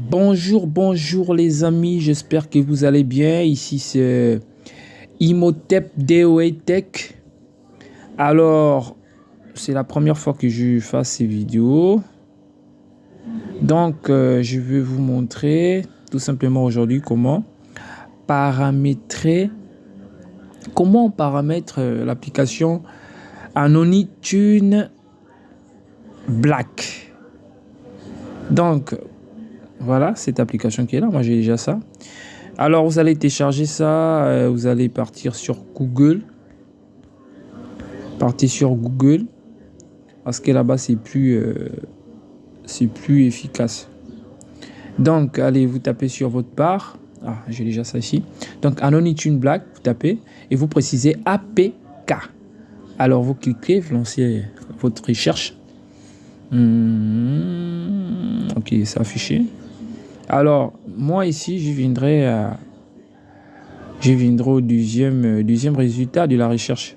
Bonjour les amis, j'espère que vous allez bien. Ici c'est Imhotep DOA Tech. Alors, c'est la première fois que je fasse ces vidéos. Donc, je vais vous montrer tout simplement aujourd'hui comment on paramètre l'application AnonyTune Black. Donc, voilà cette application qui est là. Moi, j'ai déjà ça. Alors, vous allez télécharger ça. Vous allez partir sur Google. Partez sur Google. Parce que là-bas, c'est plus efficace. Donc, allez, vous tapez sur votre barre. Ah, j'ai déjà ça ici. Donc, AnonyTune Black, vous tapez. Et vous précisez APK. Alors, vous cliquez, vous lancez votre recherche. Ok, c'est affiché. Alors, moi ici, je viendrai au deuxième résultat de la recherche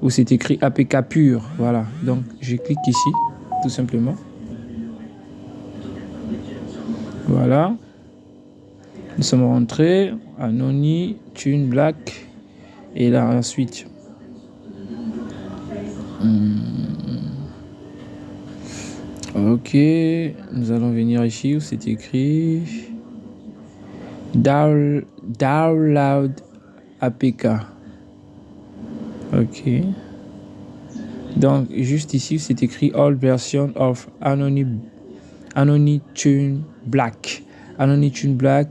où c'est écrit APK pur. Voilà, donc je clique ici, tout simplement. Voilà. Nous sommes rentrés, AnonyTune Black. Et là, ensuite. Ok, nous allons venir ici où c'est écrit Download APK. Ok. Donc, juste ici, c'est écrit All versions of AnonyTune Black. AnonyTune Black.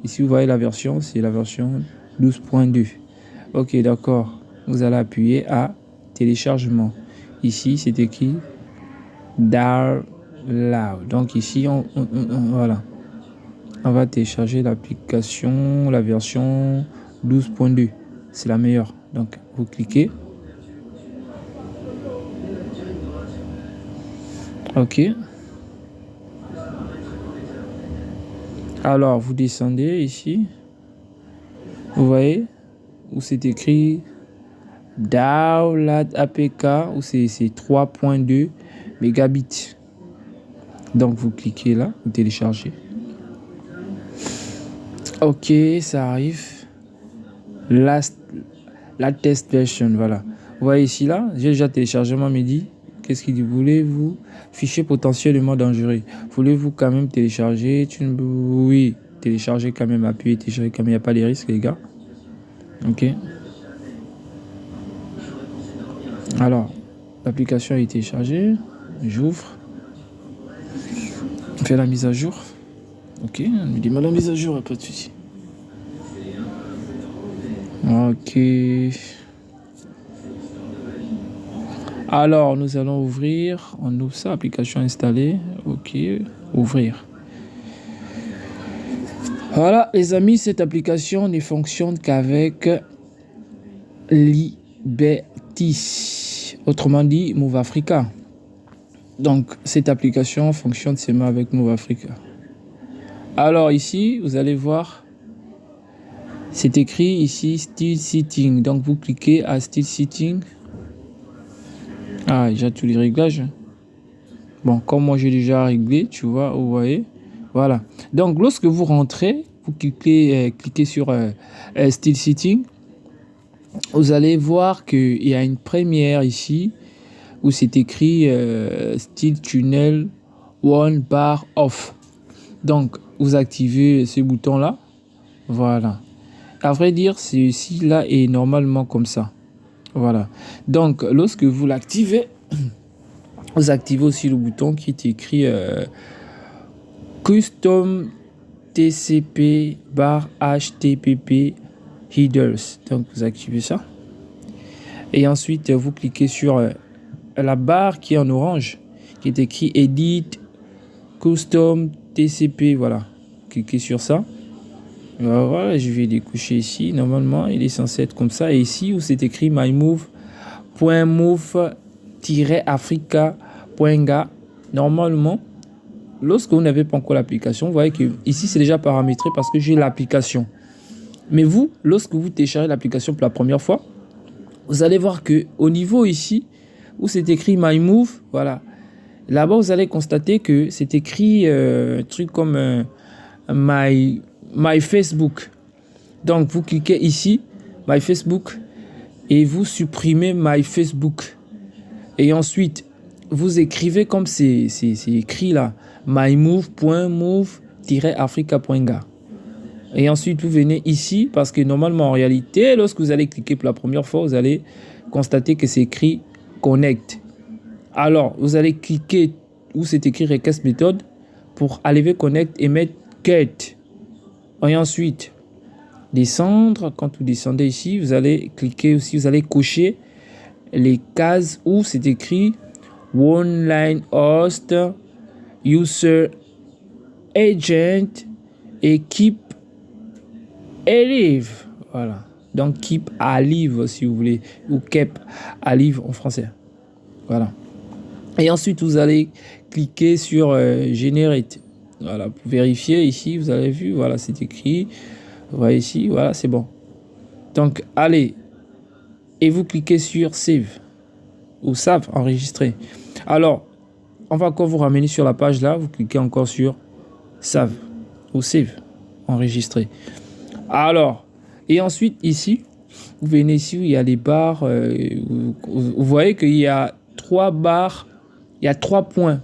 Ici, vous voyez la version, c'est la version 12.2. Ok, d'accord. Vous allez appuyer à téléchargement. Ici, c'est écrit Download. Donc, ici, voilà. On va télécharger l'application, la version 12.2. C'est la meilleure. Donc, vous cliquez. Ok. Alors, vous descendez ici. Vous voyez où c'est écrit Download APK, où c'est 3.2 mégabits. Donc, vous cliquez là, vous téléchargez. Ok, ça arrive. La test version, voilà. Vous voyez ici, là, j'ai déjà téléchargé mon midi. Qu'est-ce qu'il dit? Voulez-vous fichier potentiellement dangereux? Voulez-vous quand même télécharger? Oui, télécharger quand même, appuyer, télécharger quand même, il n'y a pas de risque, les gars. Ok. Alors, l'application a été téléchargée. J'ouvre. On fait la mise à jour. Ok, on me dit la mise à jour, pas de souci. Ok. Alors, nous allons ouvrir. On ouvre ça, application installée. Ok, ouvrir. Voilà, les amis, cette application ne fonctionne qu'avec Liberty. Autrement dit, Move Africa. Donc, cette application fonctionne seulement avec Move Africa. Alors, ici, vous allez voir, c'est écrit ici Still Setting. Donc, vous cliquez à Still Setting. Ah, j'ai tous les réglages. Bon, comme moi j'ai déjà réglé, tu vois, vous voyez. Voilà. Donc, lorsque vous rentrez, vous cliquez sur Still Setting. Vous allez voir qu'il y a une première ici où c'est écrit Still Tunnel One Bar Off. Donc, vous activez ce bouton-là. Voilà. À vrai dire, ceci-là est normalement comme ça. Voilà. Donc, lorsque vous l'activez, vous activez aussi le bouton qui est écrit Custom TCP bar HTTP Headers. Donc, vous activez ça. Et ensuite, vous cliquez sur la barre qui est en orange, qui est écrit Edit Custom TCP. Voilà. Cliquez sur ça. Voilà, je vais découcher ici. Normalement, il est censé être comme ça. Et ici, où c'est écrit mymove.move-africa.ga. Normalement, lorsque vous n'avez pas encore l'application, vous voyez que ici, c'est déjà paramétré parce que j'ai l'application. Mais vous, lorsque vous téléchargez l'application pour la première fois, vous allez voir que au niveau ici, où c'est écrit mymove, voilà, Là-bas, vous allez constater que c'est écrit un truc comme My Facebook. Donc, vous cliquez ici, My Facebook, et vous supprimez My Facebook. Et ensuite, vous écrivez comme c'est écrit là, mymove.move-africa.ga. Et ensuite, vous venez ici, parce que normalement, en réalité, lorsque vous allez cliquer pour la première fois, vous allez constater que c'est écrit Connect. Alors, vous allez cliquer où c'est écrit Request Method pour aller Connect et mettre Get. Et ensuite, descendre. Quand vous descendez ici, vous allez cliquer aussi, vous allez cocher les cases où c'est écrit One Line Host, User Agent et Keep Alive. Voilà. Donc, Keep Alive si vous voulez, ou Keep Alive en français. Voilà. Et ensuite, vous allez cliquer sur Generate. Voilà, pour vérifier ici, vous avez vu, voilà, c'est écrit. Vous voyez ici, voilà, c'est bon. Donc, allez, et vous cliquez sur Save, ou Save, enregistrer. Alors, on va encore vous ramener sur la page là, vous cliquez encore sur Save, ou Save, enregistrer. Alors, et ensuite, ici, vous venez ici où il y a les barres, vous voyez qu'il y a 3 barres, il y a 3 points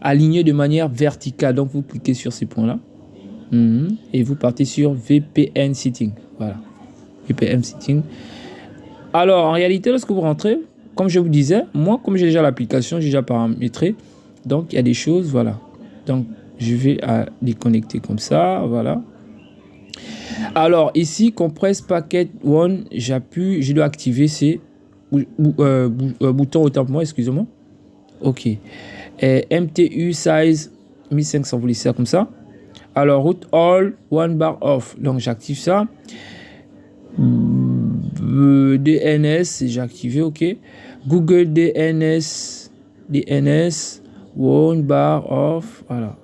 alignés de manière verticale. Donc, vous cliquez sur ces points-là. Et vous partez sur VPN Setting. Voilà. VPN Setting. Alors, en réalité, lorsque vous rentrez, comme je vous disais, moi, comme j'ai déjà l'application, j'ai déjà paramétré. Donc, il y a des choses, voilà. Donc, je vais déconnecter comme ça, voilà. Alors, ici, Compress Packet One, j'appuie, je dois activer ces boutons autant pour moi, excusez-moi. OK. MTU Size 1500, vous laissez ça comme ça. Alors, route all, one bar off. Donc, j'active ça. DNS, j'ai activé, OK. Google DNS, one bar off. Voilà.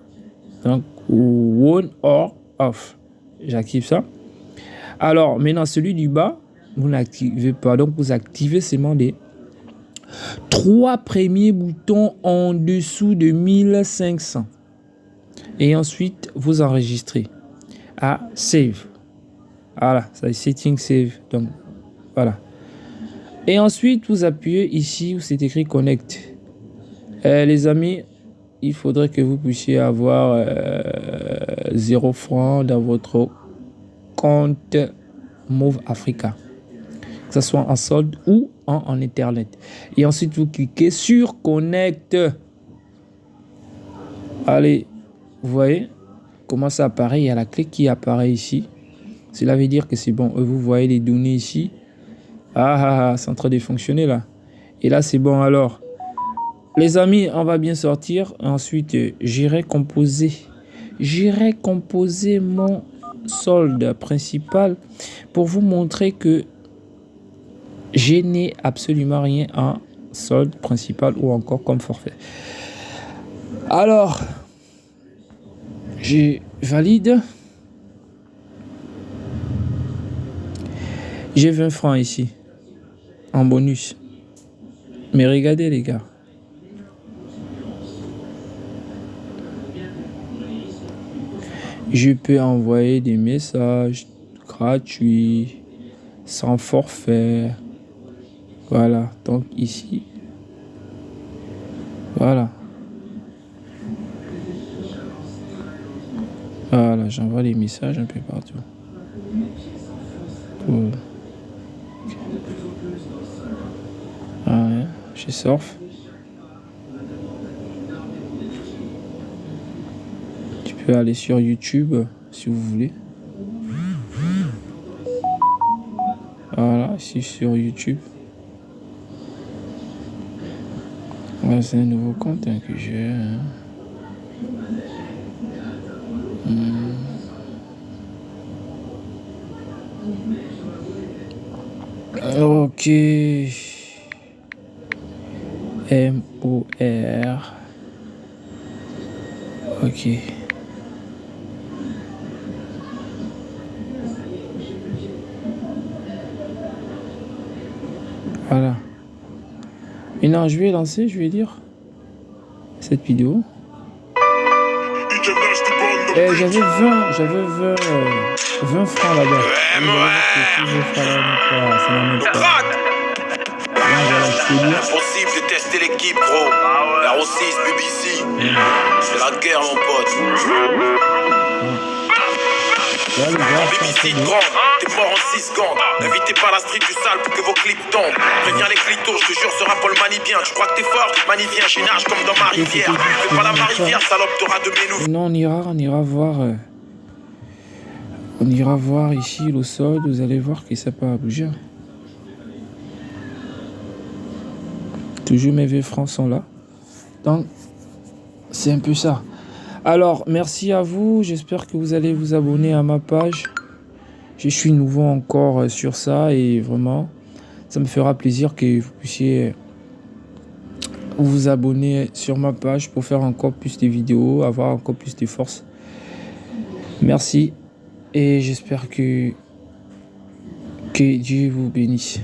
Donc, one or off. J'active ça. Alors, maintenant, celui du bas, vous n'activez pas. Donc, vous activez seulement les 3 premiers boutons en dessous de 1500. Et ensuite, vous enregistrez à Save. Voilà, ça est Setting Save. Donc, voilà. Et ensuite, vous appuyez ici où c'est écrit Connect. Les amis, il faudrait que vous puissiez avoir 0 francs dans votre compte Move Africa. Que ce soit en solde ou en Internet. Et ensuite, vous cliquez sur Connect. Allez, vous voyez comment ça apparaît. Il y a la clé qui apparaît ici. Cela veut dire que c'est bon. Vous voyez les données ici. C'est en train de fonctionner là. Et là, c'est bon. Alors, les amis, on va bien sortir. Ensuite, j'irai composer mon solde principal pour vous montrer que je n'ai absolument rien en solde principal ou encore comme forfait. Alors, je valide. J'ai 20 francs ici en bonus. Mais regardez les gars. Je peux envoyer des messages gratuits, sans forfait. Voilà, donc ici. Voilà. Voilà, j'envoie des messages un peu partout. Ouais, je surfe. Tu peux aller sur YouTube si vous voulez. Voilà, ici sur YouTube. Ouais, c'est un nouveau compte que j'ai. Ok. MOR. Ok. Voilà. Maintenant, je vais lancer, je vais dire. cette vidéo. Et j'avais 20 francs là-bas. Ça n'en est pas. Impossible de tester l'équipe, gros. La Rossis, BBC. C'est la guerre, mon pote. BBC grande, t'es mort en 6 secondes. N'invitez pas la street du sale pour que vos clips tombent. Préviens les clitos, je te jure, ce rap on le manie bien. Tu crois que t'es fort? Manie bien, j'y nage comme dans ma rivière. Fais pas la rivière, salope, t'auras de mes nouveaux. Non, on ira voir. On ira voir ici le sol. Vous allez voir que ça peut bouger. Toujours mes 20 francs sont là. Donc, c'est un peu ça. Alors, merci à vous. J'espère que vous allez vous abonner à ma page. Je suis nouveau encore sur ça et vraiment, ça me fera plaisir que vous puissiez vous abonner sur ma page pour faire encore plus de vidéos, avoir encore plus de force. Merci et j'espère que Dieu vous bénisse.